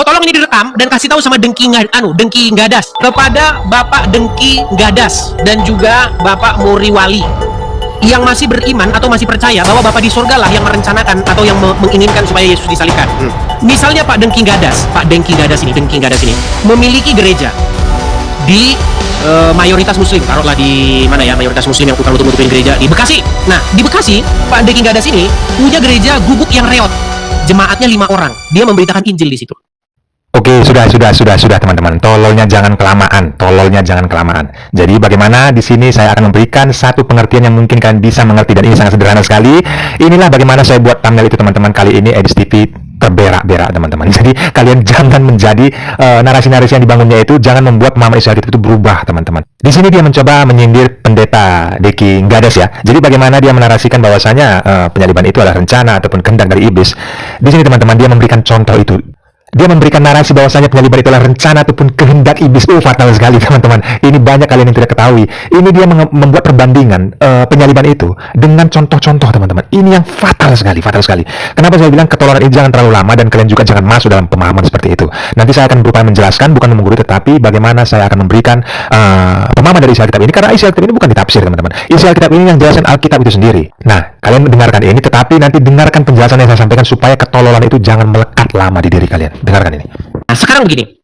tolong ini direkam dan kasih tahu sama Dengki Gadas, kepada Bapak Dengki Gadas dan juga Bapak Muriwali yang masih beriman atau masih percaya bahwa Bapak di surga lah yang merencanakan atau yang menginginkan supaya Yesus disalibkan. Misalnya Pak Dengki Gadas ini memiliki gereja di mayoritas muslim, taruhlah di mana ya, mayoritas muslim yang tukang tutup-tutupin gereja di Bekasi. Nah, di Bekasi Pak Dengki Gadas ini punya gereja gubuk yang reot, jemaatnya 5 orang, dia memberitakan Injil di situ. Oke, sudah teman-teman. Tololnya jangan kelamaan. Jadi bagaimana di sini saya akan memberikan satu pengertian yang mungkin kalian bisa mengerti, dan ini sangat sederhana sekali. Inilah bagaimana saya buat thumbnail itu, teman-teman. Kali ini Edis TV terberak-berak, teman-teman. Jadi kalian jangan menjadi narasi-narasi yang dibangunnya itu, jangan membuat Muhammad Isyahid itu berubah, teman-teman. Di sini dia mencoba menyindir pendeta Dengki Gadas ya. Jadi bagaimana dia menarasikan bahwasanya penyaliban itu adalah rencana ataupun kehendak dari iblis. Di sini teman-teman dia memberikan contoh itu. Dia memberikan narasi bahwasanya penyaliban itu adalah rencana ataupun kehendak iblis. Fatal sekali, teman-teman. Ini banyak kalian yang tidak ketahui. Ini dia membuat perbandingan penyaliban itu dengan contoh-contoh, teman-teman. Ini yang fatal sekali. Kenapa saya bilang ketololan ini jangan terlalu lama, dan kalian juga jangan masuk dalam pemahaman seperti itu. Nanti saya akan berusaha menjelaskan, bukan menggurui, tetapi bagaimana saya akan memberikan pemahaman dari isi Alkitab ini, karena isi Alkitab ini bukan ditafsir, teman-teman. Isi Alkitab ini yang jelaskan Alkitab itu sendiri. Nah, kalian mendengarkan ini, tetapi nanti dengarkan penjelasan yang saya sampaikan supaya ketololan itu jangan melekat lama di diri kalian. Dengarkan ini. Nah, sekarang begini.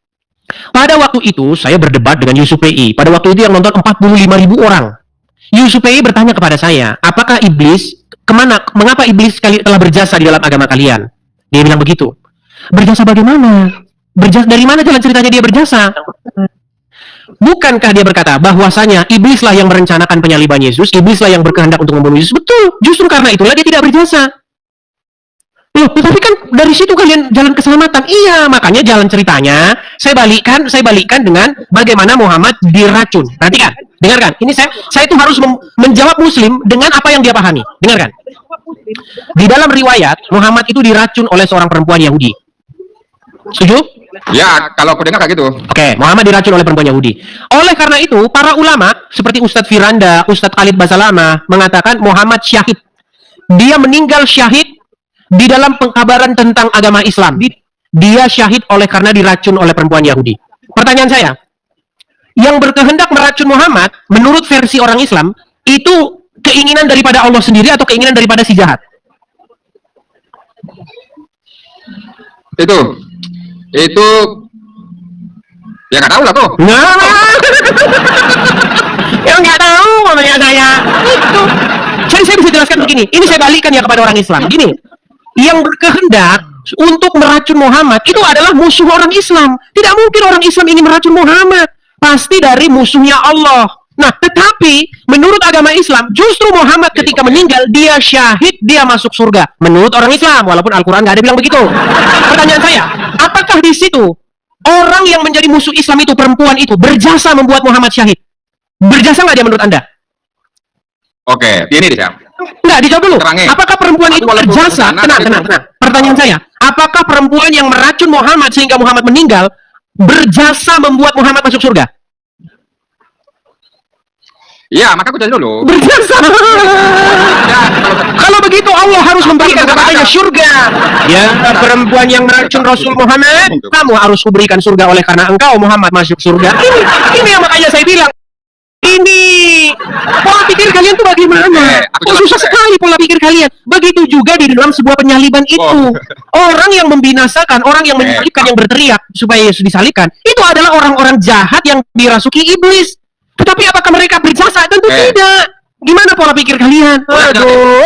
Pada waktu itu saya berdebat dengan Yusuf PI. Pada waktu itu yang nonton 45.000 orang. Yusuf PI bertanya kepada saya, apakah iblis, mengapa iblis telah berjasa di dalam agama kalian? Dia bilang begitu. Berjasa bagaimana? Berjasa dari mana jalan ceritanya dia berjasa? Bukankah dia berkata bahwasanya iblislah yang merencanakan penyaliban Yesus, iblislah yang berkehendak untuk membunuh Yesus? Betul, justru karena itulah dia tidak berjasa. Loh, tetapi kan dari situ kalian jalan keselamatan. Iya, makanya jalan ceritanya saya balikkan dengan bagaimana Muhammad diracun. Perhatikan, dengarkan. Ini saya itu harus menjawab muslim dengan apa yang dia pahami. Dengarkan. Di dalam riwayat Muhammad itu diracun oleh seorang perempuan Yahudi. Setuju? Ya, kalau aku dengar kayak gitu. Oke, Muhammad diracun oleh perempuan Yahudi. Oleh karena itu, para ulama seperti Ustadz Firanda, Ustadz Khalid Basalama mengatakan Muhammad syahid. Dia meninggal syahid di dalam pengkabaran tentang agama Islam. Dia syahid karena diracun oleh perempuan Yahudi. Pertanyaan saya, yang berkehendak meracun Muhammad menurut versi orang Islam itu keinginan daripada Allah sendiri atau keinginan daripada si jahat? Itu ya nggak tahu lah tuh. Nah, yang nggak tahu namanya saya itu. Jadi saya bisa jelaskan begini. Ini saya balikkan ya kepada orang Islam. Gini, yang berkehendak untuk meracun Muhammad itu adalah musuh orang Islam. Tidak mungkin orang Islam ini meracun Muhammad. Pasti dari musuhnya Allah. Nah, tetapi menurut agama Islam, justru Muhammad ketika meninggal, dia syahid, dia masuk surga. Menurut orang Islam, walaupun Al-Quran nggak ada bilang begitu. Pertanyaan saya, apakah di situ orang yang menjadi musuh Islam itu, perempuan itu, berjasa membuat Muhammad syahid? Berjasa nggak dia menurut Anda? Oke, ini dia. Enggak, dijawab dulu. Terangin. Apakah perempuan itu berjasa? Tenang. Pertanyaan saya, apakah perempuan yang meracun Muhammad sehingga Muhammad meninggal berjasa membuat Muhammad masuk surga? Ya, maka aku jelasin dulu. Berjasa. Ya, Kalau begitu Allah harus memberikan kepadanya surga. Ya, perempuan yang meracun Rasul Muhammad, kamu harus kuberikan surga oleh karena engkau Muhammad masuk surga. Ini yang makanya saya bilang, ini pola pikir kalian tuh bagaimana? Susah sekali pola pikir kalian. Begitu juga di dalam sebuah penyaliban itu. Orang yang membinasakan, orang yang menyalibkan, yang berteriak supaya Yesus disalibkan, itu adalah orang-orang jahat yang dirasuki iblis. Tetapi apakah mereka berjasa? Tentu tidak. Gimana pola pikir kalian? Aduh.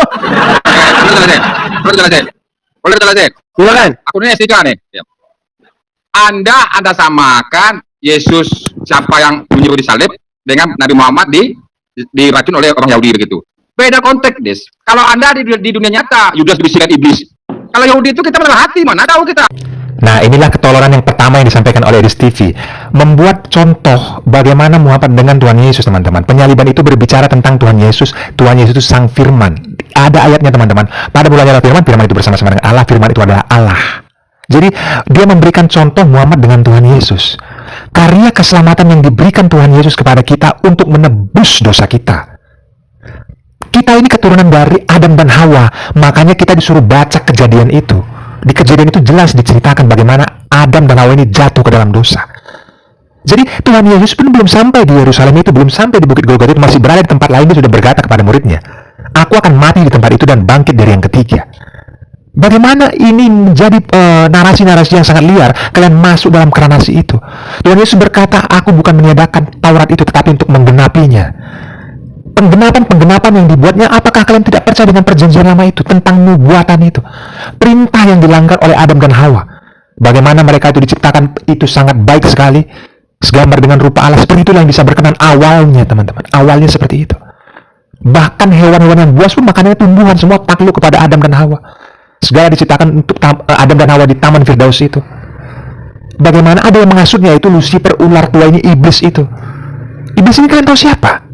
Boleh jelasin. Silakan. Aku ini S3 nih. Anda samakan Yesus siapa yang menyuruh disalib dengan Nabi Muhammad diracun oleh orang Yahudi begitu. Beda konteks, Des. Kalau Anda di dunia nyata, Yudas berisikan iblis. Kalau Yahudi itu kita benar hati, mana tahu kita. Nah, inilah ketololan yang pertama yang disampaikan oleh Edis TV. Membuat contoh bagaimana Muhammad dengan Tuhan Yesus, teman-teman. Penyaliban itu berbicara tentang Tuhan Yesus. Tuhan Yesus itu sang firman. Ada ayatnya, teman-teman. Pada mulanya adalah firman, firman itu bersama-sama dengan Allah, firman itu adalah Allah. Jadi, dia memberikan contoh Muhammad dengan Tuhan Yesus. Karya keselamatan yang diberikan Tuhan Yesus kepada kita untuk menebus dosa kita. Kita ini keturunan dari Adam dan Hawa. Makanya kita disuruh baca Kejadian itu. Di Kejadian itu jelas diceritakan bagaimana Adam dan Hawa ini jatuh ke dalam dosa. Jadi Tuhan Yesus pun belum sampai di Yerusalem itu, belum sampai di Bukit Golgota itu, masih berada di tempat lain. Dia sudah berkata kepada muridnya, aku akan mati di tempat itu dan bangkit dari yang ketiga. Bagaimana ini menjadi narasi-narasi yang sangat liar, kalian masuk dalam narasi itu. Tuhan Yesus berkata, aku bukan meniadakan Taurat itu, tetapi untuk menggenapinya. Penggenapan yang dibuatnya, apakah kalian tidak percaya dengan perjanjian lama itu, tentang nubuatan itu, perintah yang dilanggar oleh Adam dan Hawa, bagaimana mereka itu diciptakan itu sangat baik sekali, segambar dengan rupa Allah, seperti itulah yang bisa berkenan awalnya, teman-teman. Awalnya seperti itu. Bahkan hewan-hewan yang buas pun makanannya tumbuhan, semua takluk kepada Adam dan Hawa. Segala diciptakan untuk Adam dan Hawa di Taman Firdaus itu. Bagaimana ada yang menghasutnya, itu Lucifer, ular tua ini, iblis itu. Iblis ini kalian tahu siapa?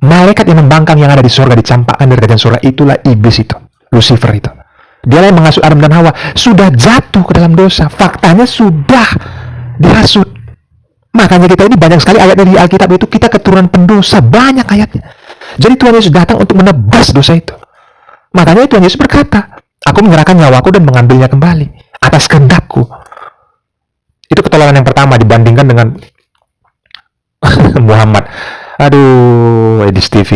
Malaikat yang membangkang yang ada di surga, dicampakkan dari kerajaan surga, itulah iblis itu, Lucifer itu. Dia yang menghasut Adam dan Hawa, sudah jatuh ke dalam dosa. Faktanya sudah dihasut. Makanya kita ini banyak sekali ayatnya di Alkitab itu, kita keturunan pendosa, banyak ayatnya. Jadi Tuhan Yesus datang untuk menebas dosa itu. Makanya Tuhan Yesus berkata, aku menyerahkan nyawaku dan mengambilnya kembali atas kehendakku. Itu ketololan yang pertama dibandingkan dengan Muhammad. Aduh, Edis TV.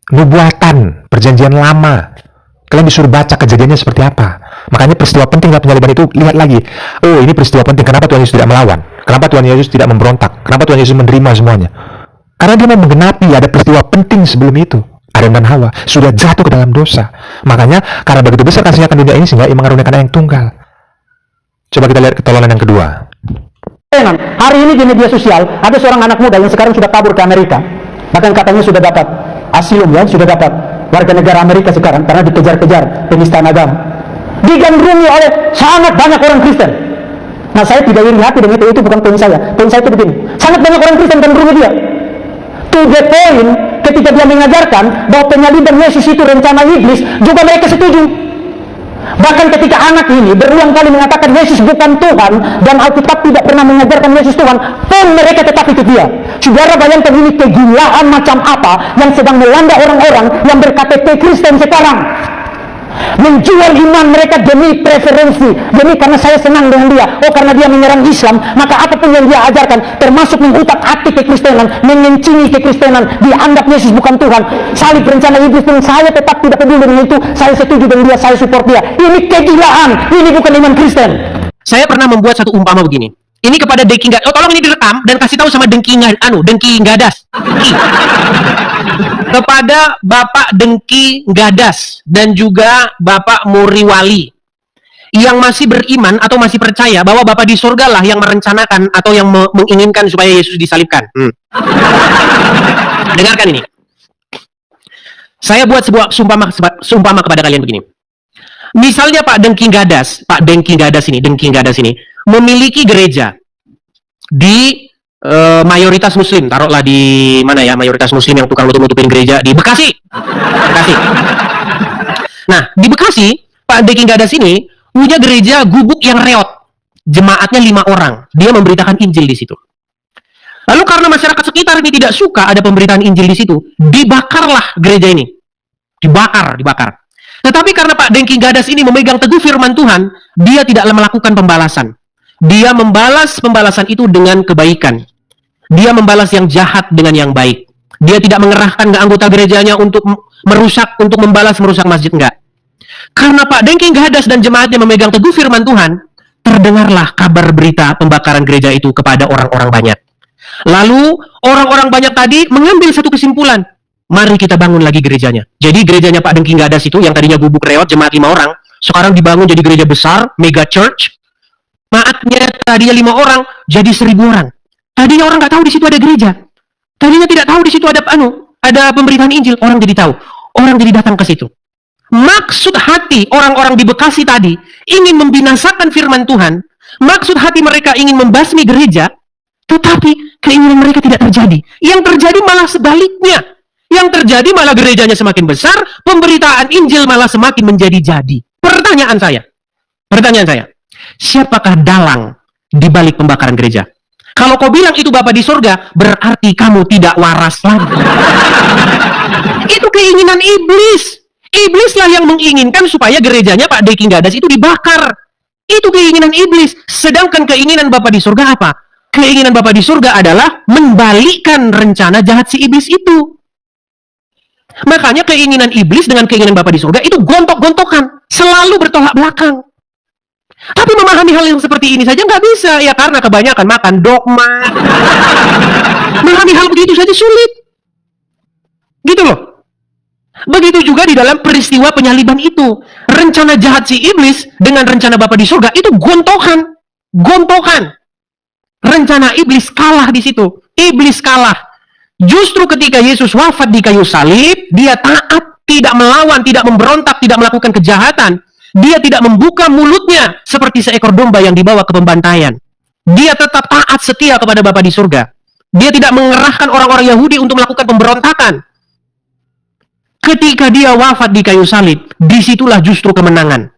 Nubuatan, perjanjian lama. Kalian disuruh baca kejadiannya seperti apa. Makanya peristiwa penting dalam penyaliban itu, lihat lagi. Oh, ini peristiwa penting. Kenapa Tuhan Yesus tidak melawan? Kenapa Tuhan Yesus tidak memberontak? Kenapa Tuhan Yesus menerima semuanya? Karena dia mau menggenapi, ada peristiwa penting sebelum itu. Adam dan Hawa sudah jatuh ke dalam dosa. Makanya karena begitu besar kasihnya ke dunia ini, sehingga ia mengaruniakan anak yang tunggal. Coba kita lihat ketololan yang kedua. Hari ini di media sosial ada seorang anak muda yang sekarang sudah kabur ke Amerika. Bahkan katanya sudah dapat asilum, ya, sudah dapat warga negara Amerika sekarang karena dikejar-kejar penistaan agama. Digandrungi oleh sangat banyak orang Kristen. Nah, saya tidak iri hati dengan itu bukan poin saya. Poin saya itu begini, sangat banyak orang Kristen gandrungi dia. To the point, ketika dia mengajarkan bahwa penyaliban Yesus itu rencana iblis, juga mereka setuju. Bahkan ketika anak ini berulang kali mengatakan Yesus bukan Tuhan dan Alkitab tidak pernah mengajarkan Yesus Tuhan, pun mereka tetap ikut dia. Saudara bayangkan ini kegilaan macam apa yang sedang melanda orang-orang yang berKTP Kristen sekarang. Menjual iman mereka demi preferensi, demi karena saya senang dengan dia, oh karena dia menyerang Islam, maka apapun yang dia ajarkan, termasuk mengutak-atik kekristenan, mengencingi kekristenan, dianggap Yesus bukan Tuhan. Salib rencana iblis pun saya tetap tidak peduli dengan itu, saya setuju dengan dia, saya support dia. Ini kegilaan, ini bukan iman Kristen. Saya pernah membuat satu umpama begini. Ini kepada Dengki Gadas. Oh, tolong ini direkam dan kasih tahu sama Dengki Gadas. Kepada Bapak Dengki Gadas dan juga Bapak Muriwali yang masih beriman atau masih percaya bahwa Bapak di surga lah yang merencanakan atau yang menginginkan supaya Yesus disalibkan. Dengarkan ini. Saya buat sebuah sumpama kepada kalian begini. Misalnya Pak Dengki Gadas ini memiliki gereja di mayoritas muslim, taruhlah di mana ya, mayoritas muslim yang tukang nutup-nutupin gereja di Bekasi. Nah, di Bekasi, Pak Dengki Gadas ini punya gereja gubuk yang reot. Jemaatnya 5 orang. Dia memberitakan Injil di situ. Lalu karena masyarakat sekitar ini tidak suka ada pemberitaan Injil di situ, dibakarlah gereja ini. Dibakar. Tetapi karena Pak Dengki Gadas ini memegang teguh firman Tuhan, dia tidak melakukan pembalasan. Dia membalas pembalasan itu dengan kebaikan. Dia membalas yang jahat dengan yang baik. Dia tidak mengerahkan anggota gerejanya untuk merusak masjid, enggak. Karena Pak Dengki Gadas dan jemaatnya memegang teguh firman Tuhan, terdengarlah kabar berita pembakaran gereja itu kepada orang-orang banyak. Lalu orang-orang banyak tadi mengambil satu kesimpulan. Mari kita bangun lagi gerejanya. Jadi gerejanya Pak Dengki Gadas itu yang tadinya gubuk reot jemaat 5 orang, sekarang dibangun jadi gereja besar, mega church. Maatnya tadinya 5 orang jadi 1000 orang. Tadinya orang nggak tahu di situ ada gereja. Tadinya tidak tahu di situ ada pemberitaan Injil. Orang jadi tahu. Orang jadi datang ke situ. Maksud hati orang-orang di Bekasi tadi ingin membinasakan firman Tuhan. Maksud hati mereka ingin membasmi gereja. Tetapi keinginan mereka tidak terjadi. Yang terjadi malah sebaliknya. Yang terjadi malah gerejanya semakin besar, pemberitaan Injil malah semakin menjadi-jadi. Pertanyaan saya, siapakah dalang di balik pembakaran gereja? Kalau kau bilang itu Bapa di surga, berarti kamu tidak waras lagi. Itu keinginan iblis. Iblislah yang menginginkan supaya gerejanya Pak Deking Gadas itu dibakar. Itu keinginan iblis. Sedangkan keinginan Bapa di surga apa? Keinginan Bapa di surga adalah membalikkan rencana jahat si iblis itu. Makanya keinginan iblis dengan keinginan Bapa di surga itu gontok-gontokan, selalu bertolak belakang. Tapi memahami hal yang seperti ini saja nggak bisa, ya karena kebanyakan makan dogma. Memahami hal begitu saja sulit. Gitu loh. Begitu juga di dalam peristiwa penyaliban itu. Rencana jahat si iblis dengan rencana Bapa di surga itu gontokan. Gontokan. Rencana iblis kalah di situ. Iblis kalah. Justru ketika Yesus wafat di kayu salib, dia taat, tidak melawan, tidak memberontak, tidak melakukan kejahatan. Dia tidak membuka mulutnya seperti seekor domba yang dibawa ke pembantaian. Dia tetap taat setia kepada Bapa di surga. Dia tidak mengerahkan orang-orang Yahudi untuk melakukan pemberontakan. Ketika dia wafat di kayu salib, disitulah justru kemenangan.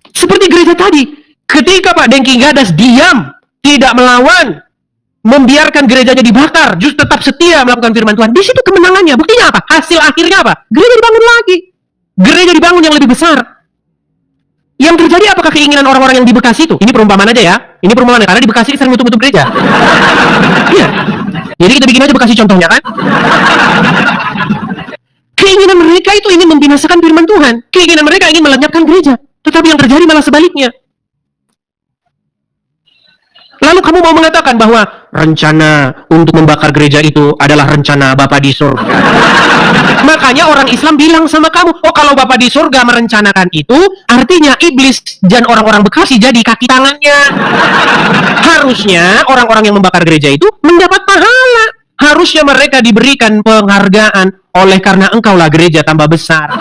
Seperti gereja tadi, ketika Pak Deking Gadas diam, tidak melawan, membiarkan gerejanya dibakar, justru tetap setia melakukan firman Tuhan. Di situ kemenangannya. Buktinya apa? Hasil akhirnya apa? Gereja dibangun lagi. Gereja dibangun yang lebih besar. Yang terjadi apakah keinginan orang-orang yang di Bekasi itu? Ini perumpamaan aja ya. Ini perumpamaan karena di Bekasi sering nutup-nutup gereja. Iya. Jadi kita bikin aja Bekasi contohnya kan. Keinginan mereka itu ingin membinasakan firman Tuhan. Keinginan mereka ingin melenyapkan gereja. Tetapi yang terjadi malah sebaliknya. Lalu kamu mau mengatakan bahwa rencana untuk membakar gereja itu adalah rencana Bapa di surga. Makanya orang Islam bilang sama kamu, oh kalau Bapa di surga merencanakan itu, artinya iblis dan orang-orang Bekasi jadi kaki tangannya. Harusnya orang-orang yang membakar gereja itu mendapat pahala. Harusnya mereka diberikan penghargaan oleh karena engkaulah gereja tambah besar.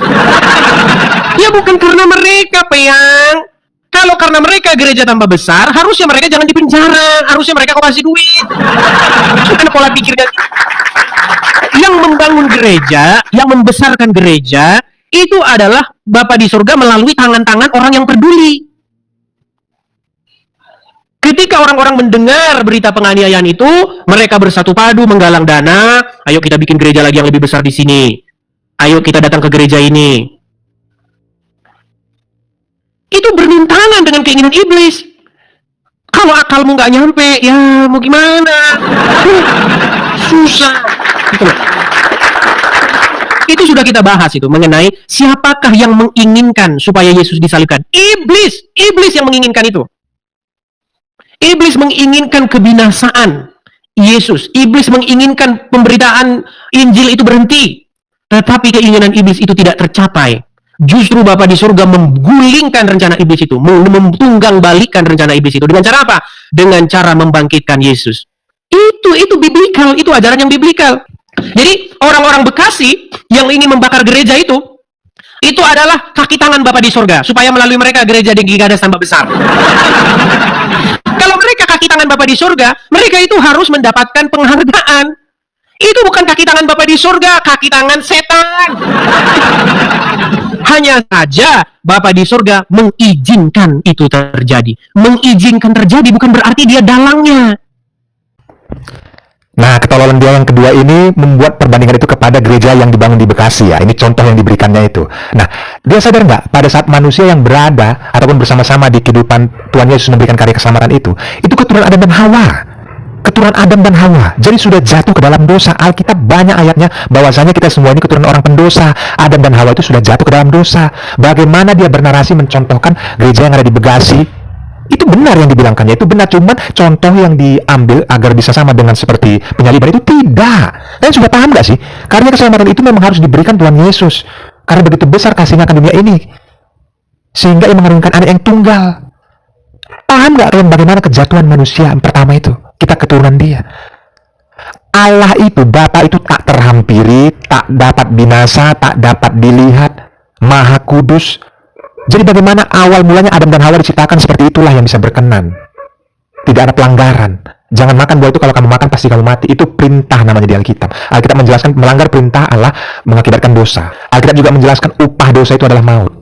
Ya bukan karena mereka, Peyang. Kalau karena mereka gereja tambah besar, harusnya mereka jangan dipenjara, harusnya mereka kau kasih duit. Bukan pola pikirnya. Yang membangun gereja, yang membesarkan gereja, itu adalah Bapa di surga melalui tangan-tangan orang yang peduli. Ketika orang-orang mendengar berita penganiayaan itu, mereka bersatu padu menggalang dana, ayo kita bikin gereja lagi yang lebih besar di sini. Ayo kita datang ke gereja ini. Itu bertentangan dengan keinginan iblis. Kalau akalmu nggak nyampe, ya mau gimana? Susah. Gitu loh. Itu sudah kita bahas itu mengenai siapakah yang menginginkan supaya Yesus disalibkan. Iblis. Iblis yang menginginkan itu. Iblis menginginkan kebinasaan Yesus. Iblis menginginkan pemberitaan Injil itu berhenti. Tetapi keinginan iblis itu tidak tercapai. Justru Bapa di surga menggulingkan rencana iblis itu, mentunggang balikan rencana iblis itu. Dengan cara apa? Dengan cara membangkitkan Yesus. Itu biblikal, itu ajaran yang biblikal. Jadi orang-orang Bekasi yang ingin membakar gereja itu adalah kaki tangan Bapa di surga, supaya melalui mereka gereja Deking Gadas tambah besar. Kalau mereka kaki tangan Bapa di surga, mereka itu harus mendapatkan penghargaan. Itu bukan kaki tangan Bapa di surga, kaki tangan setan. Hanya saja Bapa di surga mengizinkan itu terjadi. Mengizinkan terjadi bukan berarti dia dalangnya. Nah, ketololan dia yang kedua ini membuat perbandingan itu kepada gereja yang dibangun di Bekasi ya. Ini contoh yang diberikannya itu. Nah, dia sadar nggak pada saat manusia yang berada ataupun bersama-sama di kehidupan Tuhan Yesus memberikan karya keselamatan itu keturunan Adam dan Hawa. Keturunan Adam dan Hawa. Jadi sudah jatuh ke dalam dosa. Alkitab banyak ayatnya bahwasanya kita semua ini keturunan orang pendosa. Adam dan Hawa itu sudah jatuh ke dalam dosa. Bagaimana dia bernarasi mencontohkan gereja yang ada di Bekasi? Itu benar yang dibilangkannya, itu benar. Cuman contoh yang diambil agar bisa sama dengan seperti penyaliban itu tidak. Kalian sudah paham gak sih? Karena keselamatan itu memang harus diberikan Tuhan Yesus. Karena begitu besar kasihnya akan dunia ini. Sehingga ia mengaruniakan anak yang tunggal. Paham gak kalian bagaimana kejatuhan manusia yang pertama itu? Kita keturunan dia. Allah itu, Bapa itu tak terhampiri, tak dapat binasa, tak dapat dilihat, Maha Kudus. Jadi bagaimana awal mulanya Adam dan Hawa diciptakan seperti itulah yang bisa berkenan. Tidak ada pelanggaran. Jangan makan buah itu, kalau kamu makan pasti kamu mati. Itu perintah namanya di Alkitab. Alkitab menjelaskan melanggar perintah Allah mengakibatkan dosa. Alkitab juga menjelaskan upah dosa itu adalah maut.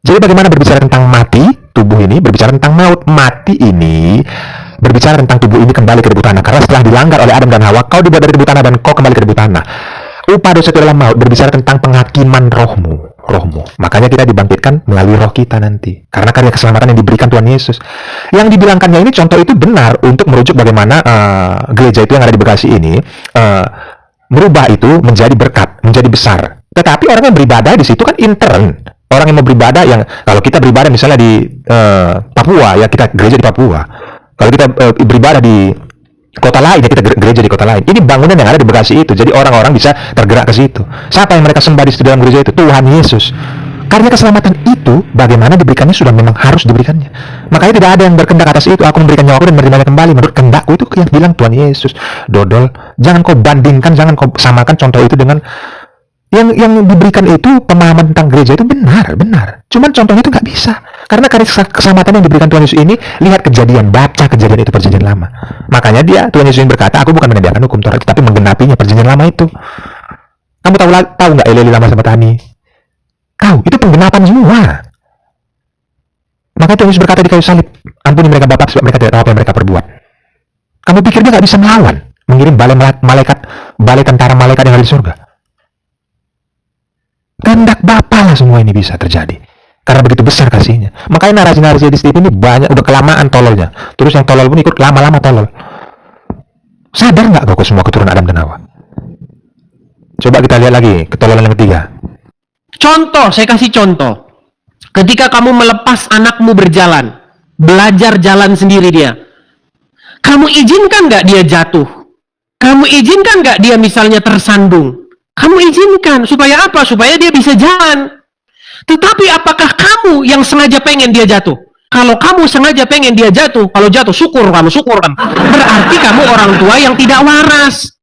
Jadi bagaimana berbicara tentang mati, tubuh ini berbicara tentang maut. Mati ini berbicara tentang tubuh ini kembali ke debu tanah. Karena setelah dilanggar oleh Adam dan Hawa, kau dibuat dari debu tanah dan kau kembali ke debu tanah. Upah dosa itu adalah maut, berbicara tentang penghakiman rohmu. rohmu. Makanya kita dibangkitkan melalui roh kita nanti. Karena karya keselamatan yang diberikan Tuhan Yesus. Yang dibilangkannya ini contoh itu benar untuk merujuk bagaimana gereja itu yang ada di Bekasi ini merubah itu menjadi berkat, menjadi besar. Tetapi orang yang beribadah di situ kan intern. Orang yang mau beribadah, yang kalau kita beribadah misalnya di Papua, ya kita gereja di Papua. Kalau kita beribadah di kota lain, ya kita gereja di kota lain. Ini bangunan yang ada di Bekasi itu. Jadi orang-orang bisa tergerak ke situ. Siapa yang mereka sembah di dalam gereja itu? Tuhan Yesus. Karya keselamatan itu bagaimana diberikannya sudah memang harus diberikannya. Makanya tidak ada yang berkendak atas itu. Aku memberikan nyawaku dan menerimanya kembali menurut kehendakku, itu yang bilang Tuhan Yesus. Dodol, jangan kau bandingkan, jangan kau samakan contoh itu dengan yang diberikan itu. Pemahaman tentang gereja itu benar. Cuman contohnya itu nggak bisa. Karena karya keselamatan yang diberikan Tuhan Yesus ini, lihat kejadian, baca kejadian itu perjanjian lama. Makanya Tuhan Yesus yang berkata, aku bukan menegakkan hukum Taurat, tapi menggenapinya perjanjian lama itu. Kamu tahu nggak Eli lama sama Tani? Tahu, itu penggenapan semua. Maka Tuhan Yesus berkata di kayu salib, ampuni mereka Bapa sebab mereka tidak tahu apa yang mereka perbuat. Kamu pikir dia nggak bisa melawan, mengirim balai tentara malaikat yang ada di surga? Kehendak Bapa lah semua ini bisa terjadi. Karena begitu besar kasihnya. Makanya narasi-narasi di sini banyak, udah kelamaan tololnya. Terus yang tolol pun ikut lama-lama tolol. Sadar nggak kau semua keturunan Adam dan Hawa? Coba kita lihat lagi ketololan yang ketiga. Contoh, saya kasih contoh. Ketika kamu melepas anakmu berjalan, belajar jalan sendiri dia, kamu izinkan nggak dia jatuh? Kamu izinkan nggak dia misalnya tersandung? Kamu izinkan, supaya apa? Supaya dia bisa jalan. Tetapi apakah kamu yang sengaja pengen dia jatuh? Kalau kamu sengaja pengen dia jatuh, kalau jatuh syukur kamu. Berarti kamu orang tua yang tidak waras.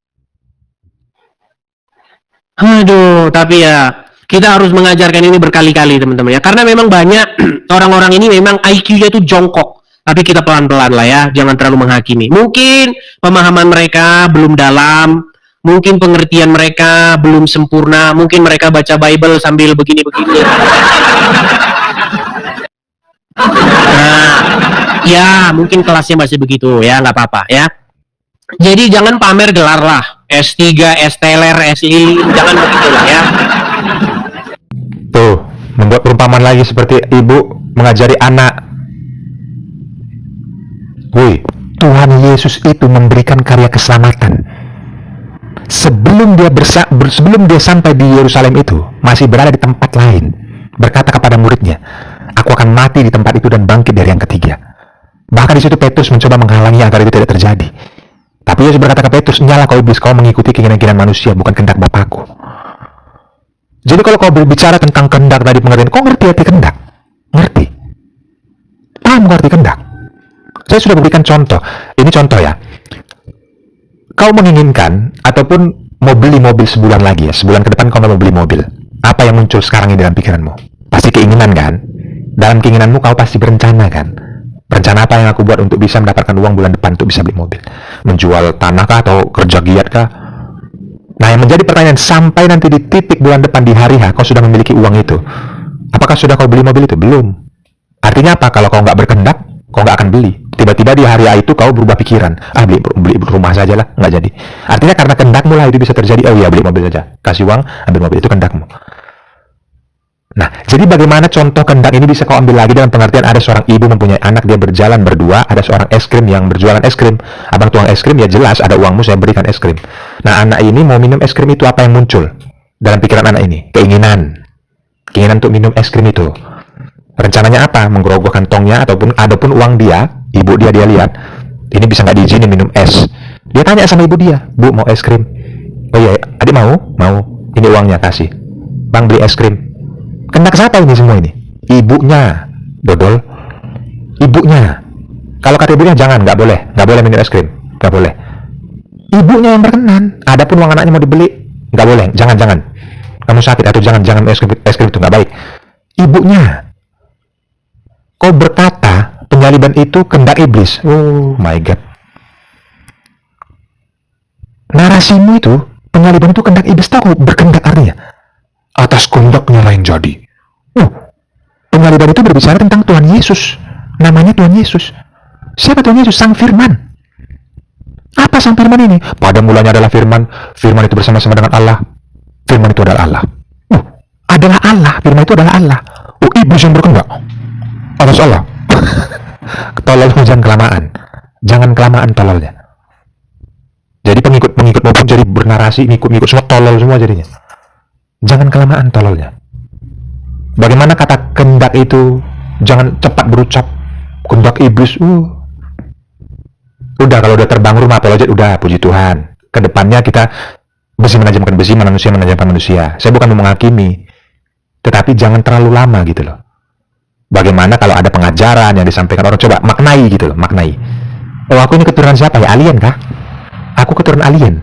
Aduh, tapi ya kita harus mengajarkan ini berkali-kali teman-teman ya. Karena memang banyak orang-orang ini memang IQ-nya itu jongkok. Tapi kita pelan-pelan lah ya, jangan terlalu menghakimi. Mungkin pemahaman mereka belum dalam, mungkin pengertian mereka belum sempurna, mungkin mereka baca Bible sambil begini-begini. Nah, ya mungkin kelasnya masih begitu ya, nggak apa-apa ya. Jadi jangan pamer gelar lah, S3, S-teler, S-lilin, jangan begitulah ya. Tuh, membuat perumpamaan lagi seperti ibu mengajari anak. Woi, Tuhan Yesus itu memberikan karya keselamatan. Sebelum dia sampai di Yerusalem itu, masih berada di tempat lain, berkata kepada muridnya, aku akan mati di tempat itu dan bangkit dari yang ketiga. Bahkan di situ Petrus mencoba menghalangi agar itu tidak terjadi. Tapi Yesus berkata ke Petrus, nyala kau iblis, kau mengikuti keinginan-keinginan manusia, bukan kehendak Bapakku. Jadi kalau kau berbicara tentang kehendak tadi pengertian, kau ngerti arti kehendak? Ngerti? Paham arti kehendak? Saya sudah berikan contoh. Ini contoh ya. Kau menginginkan ataupun mau beli mobil sebulan lagi ya, sebulan ke depan kau mau beli mobil. Apa yang muncul sekarang ini dalam pikiranmu? Pasti keinginan kan? Dalam keinginanmu kau pasti berencana kan? Rencana apa yang aku buat untuk bisa mendapatkan uang bulan depan untuk bisa beli mobil? Menjual tanah kah atau kerja giat kah? Nah, yang menjadi pertanyaan, sampai nanti di titik bulan depan di hari H kau sudah memiliki uang itu, apakah sudah kau beli mobil itu? Belum. Artinya apa? Kalau kau nggak berkehendak, kau nggak akan beli. Tiba-tiba di hari A itu kau berubah pikiran, beli rumah saja lah, nggak jadi. Artinya karena kehendakmu lah itu bisa terjadi. Oh iya, beli mobil saja, kasih uang, ambil mobil, itu kehendakmu. Nah, jadi bagaimana contoh kehendak ini bisa kau ambil lagi dalam pengertian ada seorang ibu mempunyai anak, dia berjalan berdua, ada seorang es krim yang berjualan es krim. Abang tuang es krim, ya jelas ada uangmu, saya berikan es krim. Nah, anak ini mau minum es krim itu, apa yang muncul dalam pikiran anak ini? Keinginan untuk minum es krim itu. Rencananya apa? Menggerogoh kantongnya ataupun uang dia, ibu dia lihat, ini bisa nggak diizinin minum es. Dia tanya sama ibu dia, Bu mau es krim? Oh iya, adik mau? Mau. Ini uangnya, kasih. Bang beli es krim. Kehendak siapa ini semua ini? Ibunya, dodol. Ibunya. Kalau kata ibunya jangan, nggak boleh minum es krim, nggak boleh. Ibunya yang berkenan. Adapun uang anaknya mau dibeli, nggak boleh, jangan. Kamu sakit atau jangan es krim itu nggak baik. Ibunya. Kau berkata penyaliban itu kehendak iblis. Oh my God. Narasimu itu penyaliban itu kehendak iblis. Tahu berkehendak artinya? Atas kehendaknya lain jadi. Penyaliban itu berbicara tentang Tuhan Yesus. Namanya Tuhan Yesus. Siapa Tuhan Yesus? Sang Firman. Apa Sang Firman ini? Pada mulanya adalah Firman. Firman itu bersama-sama dengan Allah. Firman itu adalah Allah. adalah Allah, firman itu adalah Allah. Oh, iblis yang berkehendak atas Allah. Tololnya jangan kelamaan. Jangan kelamaan tololnya. Jadi pengikut-pengikut maupun jadi bernarasi, ngikut-ngikut semua tolol semua jadinya. Jangan kelamaan tololnya. Bagaimana kata kehendak itu? Jangan cepat berucap. Kehendak iblis. Udah, kalau udah terbang rumah apologet, udah, puji Tuhan. Kedepannya kita besi menajamkan besi, manusia menajamkan manusia. Saya bukan mau menghakimi, tetapi jangan terlalu lama gitu loh. Bagaimana kalau ada pengajaran yang disampaikan orang, coba maknai gitu loh, maknai. Oh, aku ini keturunan siapa ya? Alien kah? Aku keturunan alien.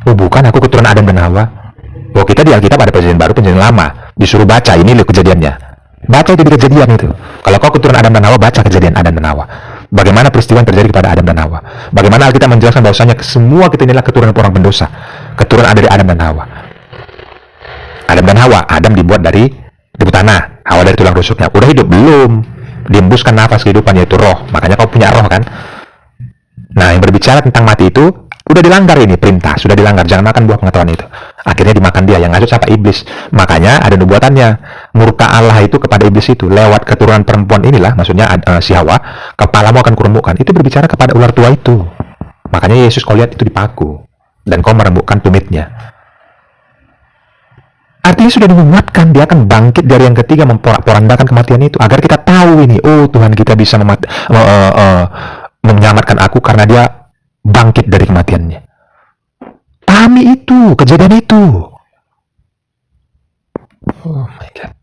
Oh, bukan, aku keturunan Adam dan Hawa. Oh, kita di Alkitab ada perjanjian baru, perjanjian lama. Disuruh baca, ini loh kejadiannya. Baca itu di kejadian itu. Kalau kau keturunan Adam dan Hawa, baca kejadian Adam dan Hawa. Bagaimana peristiwa yang terjadi kepada Adam dan Hawa. Bagaimana Alkitab menjelaskan bahwasanya semua kita inilah keturunan orang pendosa. Keturunan ada dari Adam dan Hawa. Adam dan Hawa. Adam dibuat dari debu tanah, Hawa dari tulang rusuknya. Udah hidup belum? Diembuskan nafas kehidupan, yaitu roh. Makanya kau punya roh kan? Nah, yang berbicara tentang mati itu udah dilanggar, ini perintah, sudah dilanggar, jangan makan buah pengetahuan itu. Akhirnya dimakan dia, yang ngasut siapa? Iblis. Makanya ada nubuatannya, murka Allah itu kepada iblis itu lewat keturunan perempuan inilah, maksudnya si Hawa, kepalamu akan kuremukkan. Itu berbicara kepada ular tua itu. Makanya Yesus kau lihat itu dipaku dan kau merembukkan tumitnya. Artinya sudah dinubuatkan dia akan bangkit dari yang ketiga, memporak-porandakan kematian itu, agar kita tahu ini, oh Tuhan kita bisa menyelamatkan aku karena dia bangkit dari kematiannya. Pahami itu, kejadian itu. Oh my God.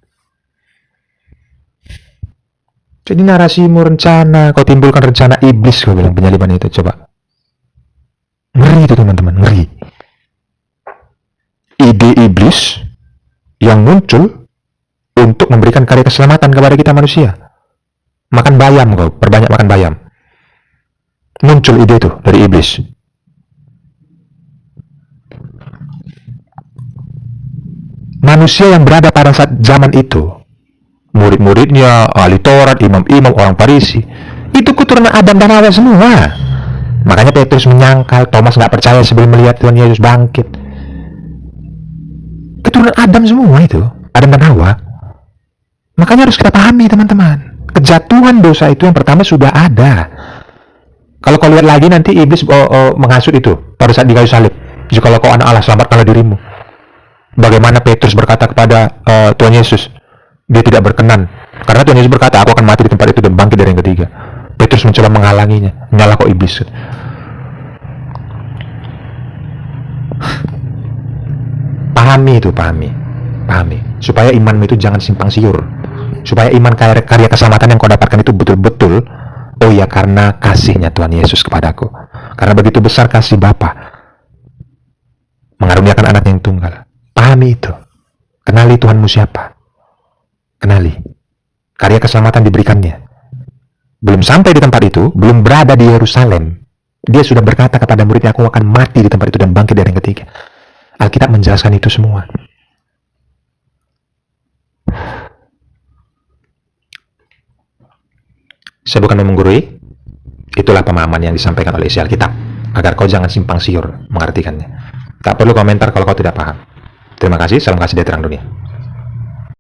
Jadi narasimu rencana, kau timbulkan rencana iblis, kau bilang penyaliban itu, coba. Ngeri itu teman-teman, ngeri. Ide iblis yang muncul untuk memberikan karya keselamatan kepada kita manusia. Makan bayam kau, perbanyak makan bayam. Muncul ide itu dari iblis. Manusia yang berada pada saat zaman itu, murid-muridnya, ahli Taurat, imam-imam, orang Farisi, itu keturunan Adam dan Hawa semua. Makanya Petrus menyangkal, Thomas nggak percaya sebelum melihat Tuhan Yesus bangkit. Keturunan Adam semua itu, Adam dan Hawa. Makanya harus kita pahami teman-teman, kejatuhan dosa itu yang pertama sudah ada. Kalau kau lihat lagi nanti iblis menghasut itu pada saat di kayu salib. Jikalau kau anak Allah, selamatkanlah dirimu. Bagaimana Petrus berkata kepada Tuhan Yesus, dia tidak berkenan. Karena Tuhan Yesus berkata, aku akan mati di tempat itu dan bangkit dari yang ketiga. Petrus mencoba menghalanginya. Nyala kok iblis. Pahami itu, pahami. Supaya imanmu itu jangan simpang siur. Supaya iman karya keselamatan yang kau dapatkan itu betul-betul, oh ya, karena kasihnya Tuhan Yesus kepadaku. Karena begitu besar kasih Bapa mengaruniakan anak yang tunggal. Pahami itu. Kenali Tuhanmu siapa. Kenali. Karya keselamatan diberikannya. Belum sampai di tempat itu, belum berada di Yerusalem, dia sudah berkata kepada muridnya, aku akan mati di tempat itu dan bangkit dari yang ketiga. Alkitab menjelaskan itu semua. Saya bukan menggurui, itulah pemahaman yang disampaikan oleh isi Alkitab, agar kau jangan simpang siur mengartikannya. Tak perlu komentar kalau kau tidak paham. Terima kasih, salam kasih dari terang dunia.